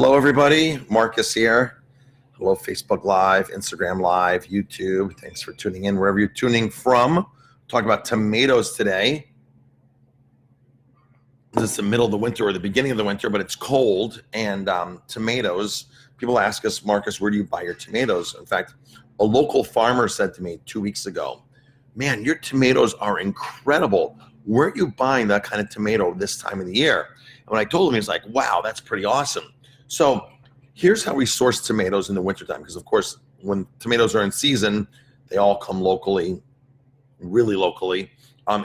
Hello, everybody. Marcus here. Hello, Facebook Live, Instagram Live, YouTube. Thanks for tuning in wherever you're tuning from. Talk about tomatoes today. This is the middle of the winter or the beginning of the winter, but it's cold. And tomatoes, people ask us, Marcus, where do you buy your tomatoes? In fact, a local farmer said to me 2 weeks ago, man, your tomatoes are incredible. Where are you buying that kind of tomato this time of the year? And when I told him, he's like, wow, that's pretty awesome. So here's how we source tomatoes in the wintertime, because of course, when tomatoes are in season, they all come locally, really locally.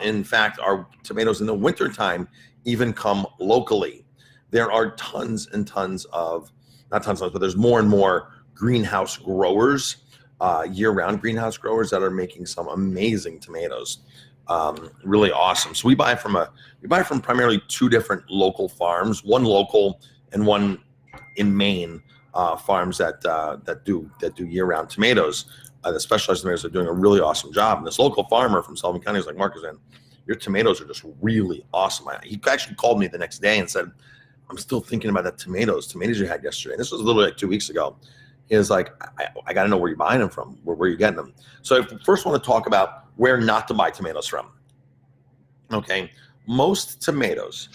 In fact, our tomatoes in the wintertime even come locally. There are tons and tons of, not tons, but there's more and more greenhouse growers, year-round greenhouse growers that are making some amazing tomatoes. Really awesome. So we buy from primarily two different local farms, one local and one in Maine, farms that do year-round tomatoes. The specialized tomatoes are doing a really awesome job. And this local farmer from Sullivan County is like, Marcus, man, your tomatoes are just really awesome. He actually called me the next day and said, I'm still thinking about that tomatoes you had yesterday. And this was literally like 2 weeks ago. He was like, I got to know where you're buying them from, where you're getting them. So I first want to talk about where not to buy tomatoes from. Okay, most tomatoes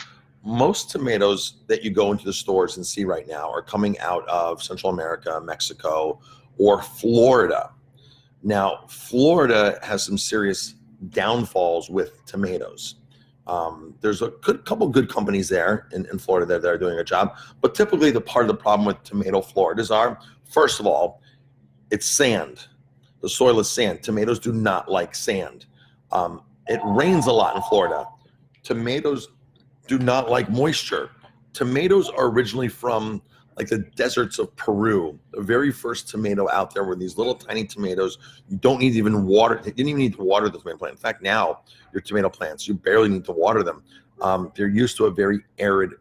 that you go into the stores and see right now are coming out of Central America, Mexico, or Florida. Now, Florida has some serious downfalls with tomatoes. There's a couple good companies there in Florida that are doing a job, but typically the part of the problem with tomato Floridas are, first of all, it's sand. The soil is sand. Tomatoes do not like sand. It rains a lot in Florida. Tomatoes do not like moisture. Tomatoes are originally from like the deserts of Peru. The very first tomato out there were these little tiny tomatoes. You don't need to even water. You didn't even need to water the tomato plant. In fact, now your tomato plants, you barely need to water them. They're used to a very arid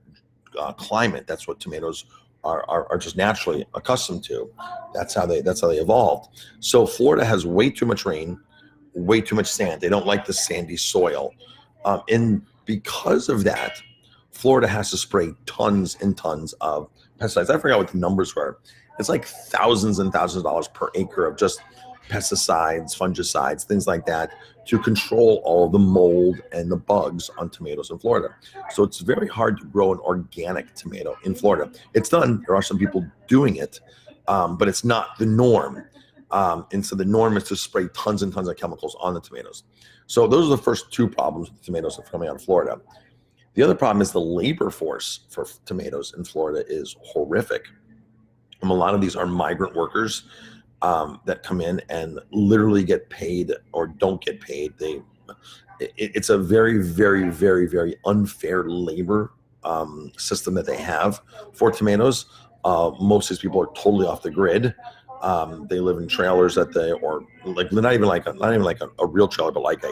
climate. That's what tomatoes are just naturally accustomed to. That's how they evolved. So Florida has way too much rain, way too much sand. They don't like the sandy soil. And because of that, Florida has to spray tons and tons of pesticides. I forgot what the numbers were. It's like thousands and thousands of dollars per acre of just pesticides, fungicides, things like that to control all the mold and the bugs on tomatoes in Florida. So it's very hard to grow an organic tomato in Florida. It's done. There are some people doing it, but it's not the norm. And so the norm is to spray tons and tons of chemicals on the tomatoes. So those are the first two problems with tomatoes that are coming out of Florida. The other problem is the labor force for tomatoes in Florida is horrific. A lot of these are migrant workers that come in and literally get paid or don't get paid. It's a very, very, very, very unfair labor system that they have for tomatoes. Most of these people are totally off the grid. They live in trailers or not even like a real trailer, but like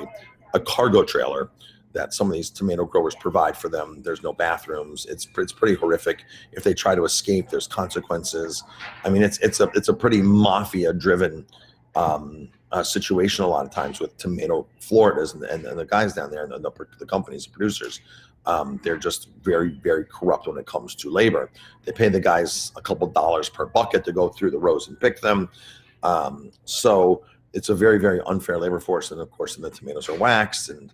a cargo trailer that some of these tomato growers provide for them. There's no bathrooms. It's pretty horrific. If they try to escape, there's consequences. I mean, it's a pretty mafia-driven situation a lot of times with tomato Floridas and the guys down there and the companies, the producers. They're just very, very corrupt when it comes to labor. They pay the guys a couple dollars per bucket to go through the rows and pick them. So it's a very, very unfair labor force. And of course, the tomatoes are waxed. And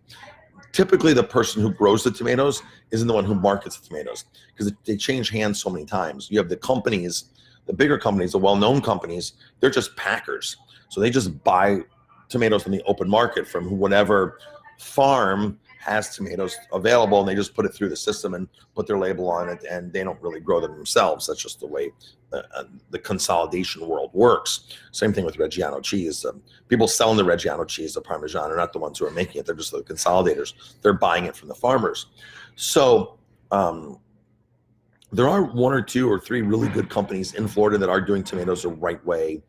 typically the person who grows the tomatoes isn't the one who markets the tomatoes because they change hands so many times. You have the companies, the bigger companies, the well-known companies, they're just packers. So they just buy tomatoes from the open market from whatever farm has tomatoes available, and they just put it through the system and put their label on it, and they don't really grow them themselves. That's just the way the consolidation world works. Same thing with Reggiano cheese. People selling the Reggiano cheese, the Parmesan, are not the ones who are making it. They're just the consolidators. They're buying it from the farmers. So there are one or two or three really good companies in Florida that are doing tomatoes the right way.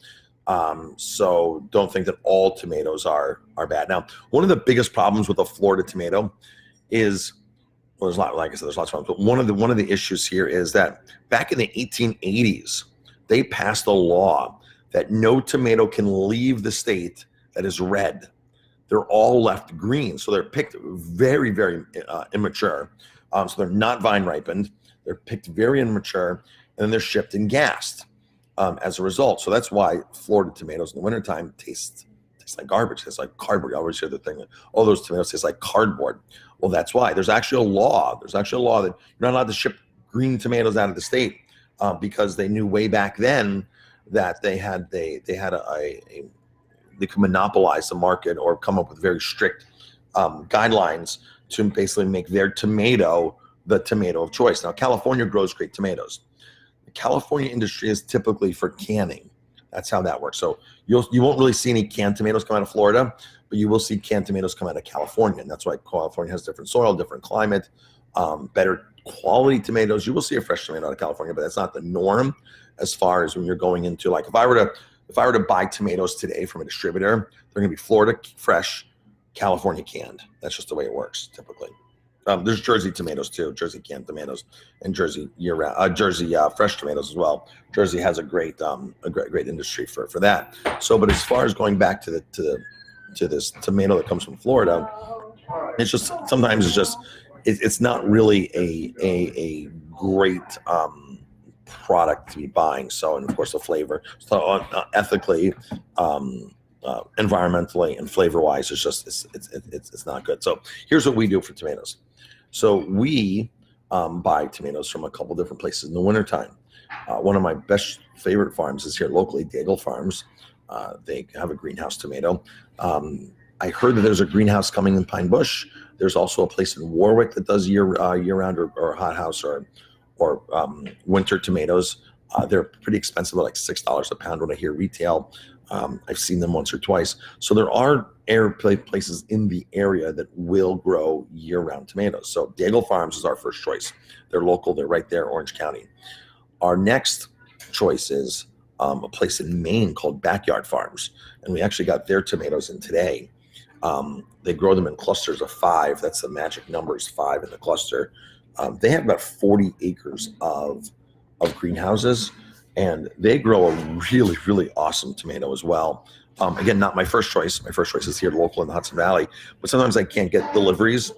So don't think that all tomatoes are bad. Now, one of the biggest problems with a Florida tomato is, well, there's a lot, like I said, there's lots of problems, but one of the issues here is that back in the 1880s, they passed a law that no tomato can leave the state that is red. They're all left green. So they're picked very, very immature. So they're not vine ripened. They're picked very immature. then they're shipped and gassed as a result. So that's why Florida tomatoes in the wintertime taste like garbage. It's like cardboard. I always hear the thing, oh, those tomatoes taste like cardboard. Well, that's why. There's actually a law. There's actually a law that you're not allowed to ship green tomatoes out of the state because they knew way back then that they could monopolize the market or come up with very strict guidelines to basically make their tomato the tomato of choice. Now, California grows great tomatoes. The California industry is typically for canning. That's how that works. So you won't really see any canned tomatoes come out of Florida, but you will see canned tomatoes come out of California. And that's why California has different soil, different climate, better quality tomatoes. You will see a fresh tomato out of California, but that's not the norm as far as when you're going into, like, if I were to buy tomatoes today from a distributor, they're going to be Florida fresh, California canned. That's just the way it works typically. There's Jersey tomatoes too, Jersey canned tomatoes, and Jersey year-round, Jersey fresh tomatoes as well. Jersey has a great industry for that. So, but as far as going back to this tomato that comes from Florida, it's just sometimes it's not really a great product to be buying. So, and of course the flavor, so ethically, environmentally, and flavor-wise, it's not good. So here's what we do for tomatoes. So we buy tomatoes from a couple different places in the wintertime. One of my best favorite farms is here locally, Daigle Farms. They have a greenhouse tomato. I heard that there's a greenhouse coming in Pine Bush. There's also a place in Warwick that does year-round or hothouse or winter tomatoes. They're pretty expensive, like $6 a pound when I hear retail. I've seen them once or twice. So there are places in the area that will grow year-round tomatoes. So Daigle Farms is our first choice. They're local. They're right there, Orange County. Our next choice is a place in Maine called Backyard Farms. And we actually got their tomatoes in today. They grow them in clusters of 5. That's the magic number, is 5 in the cluster. They have about 40 acres of greenhouses, and they grow a really, really awesome tomato as well. Again, not my first choice. My first choice is here local in the Hudson Valley, but sometimes I can't get deliveries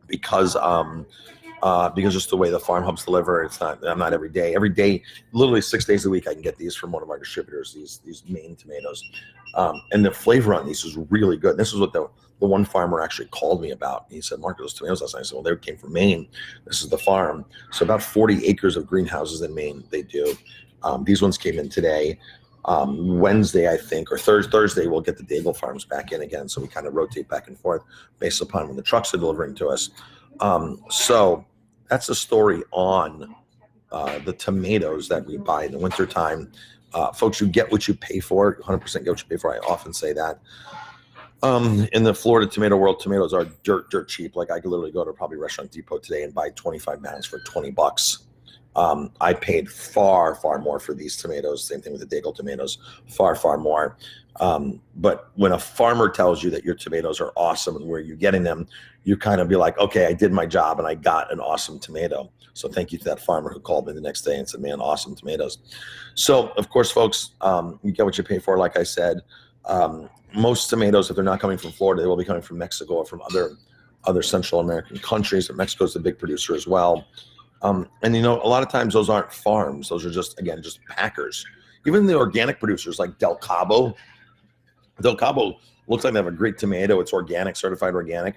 because just the way the farm hubs deliver. I'm not every day. Every day, literally 6 days a week, I can get these from one of our distributors, these Maine tomatoes. And the flavor on these is really good. This is what the one farmer actually called me about. He said, "Mark, those tomatoes last night." I said, "Well, they came from Maine. This is the farm." So about 40 acres of greenhouses in Maine they do. These ones came in today. Wednesday, I think, or Thursday, we'll get the Daigle Farms back in again. So we kind of rotate back and forth based upon when the trucks are delivering to us. So that's the story on the tomatoes that we buy in the wintertime. Folks, you get what you pay for. 100% get what you pay for. I often say that. In the Florida tomato world, tomatoes are dirt cheap. Like I could literally go to probably Restaurant Depot today and buy 25 pounds for $20. I paid far more for these tomatoes. Same thing with the Daigle tomatoes, far more. But when a farmer tells you that your tomatoes are awesome and where you're getting them, you kind of be like, okay, I did my job and I got an awesome tomato. So thank you to that farmer who called me the next day and said, man, awesome tomatoes. So of course, folks, you get what you pay for. Like I said, most tomatoes, if they're not coming from Florida, they will be coming from Mexico or from other Central American countries. But Mexico is a big producer as well. And you know, a lot of times those aren't farms. Those are just packers. Even the organic producers like Del Cabo looks like they have a great tomato. It's organic, certified organic.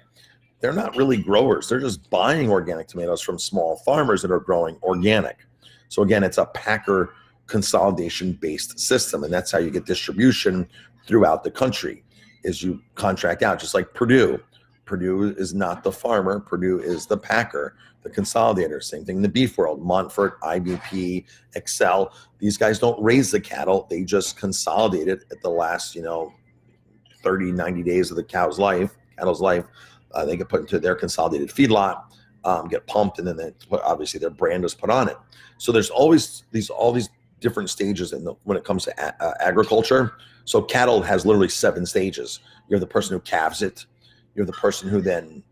They're not really growers. They're just buying organic tomatoes from small farmers that are growing organic. So again, it's a packer consolidation based system. And that's how you get distribution throughout the country, is you contract out, just like Purdue. Purdue is not the farmer. Purdue is the packer, the consolidator. Same thing in the beef world. Montfort, IBP, Excel. These guys don't raise the cattle. They just consolidate it at the last, 30, 90 days of the cattle's life. They get put into their consolidated feedlot, get pumped, and then obviously their brand is put on it. So there's always all these different stages when it comes to agriculture. So cattle has literally 7 stages. You have the person who calves it. You have the person who then,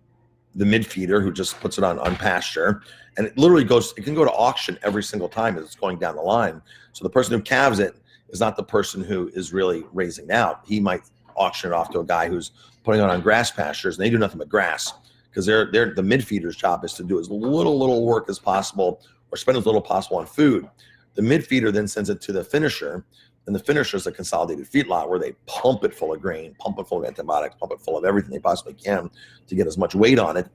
the mid feeder, who just puts it on pasture, and it literally it can go to auction every single time as it's going down the line. So the person who calves it is not the person who is really raising it out. He might auction it off to a guy who's putting it on grass pastures, and they do nothing but grass, because the mid feeder's job is to do as little work as possible or spend as little possible on food. The mid feeder then sends it to the finisher, and the finisher is a consolidated feedlot where they pump it full of grain, pump it full of antibiotics, pump it full of everything they possibly can to get as much weight on it.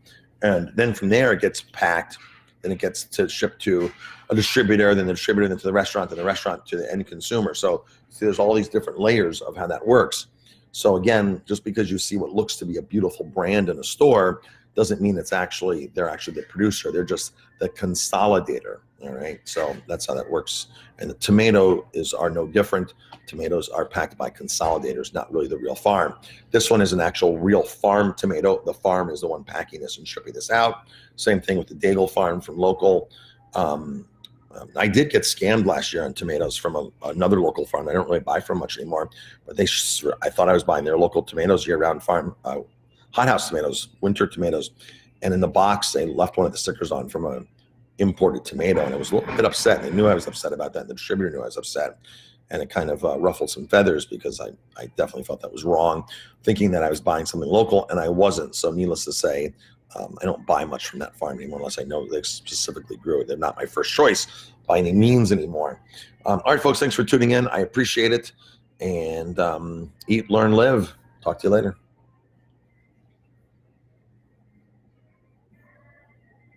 And then from there, it gets packed, then it gets to ship to a distributor, then the distributor, then to the restaurant, then the restaurant to the end consumer. So there's all these different layers of how that works. So again, just because you see what looks to be a beautiful brand in a store doesn't mean they're actually the producer. They're just the consolidator. All right, so that's how that works. And the tomatoes are no different. Tomatoes are packed by consolidators, not really the real farm. This one is an actual real farm tomato. The farm is the one packing this and shipping this out. Same thing with the Daigle farm from local. I did get scammed last year on tomatoes from another local farm. I don't really buy from much anymore, but I thought I was buying their local tomatoes, year-round farm, hothouse tomatoes, winter tomatoes. And in the box, they left one of the stickers on from a imported tomato, and I was a little bit upset. They knew I was upset about that. The distributor knew I was upset, and it kind of ruffled some feathers because I definitely felt that was wrong, thinking that I was buying something local, and I wasn't. So needless to say, I don't buy much from that farm anymore unless I know they specifically grew it. They're not my first choice by any means anymore. All right, folks, thanks for tuning in. I appreciate it. And eat, learn, live. Talk to you later.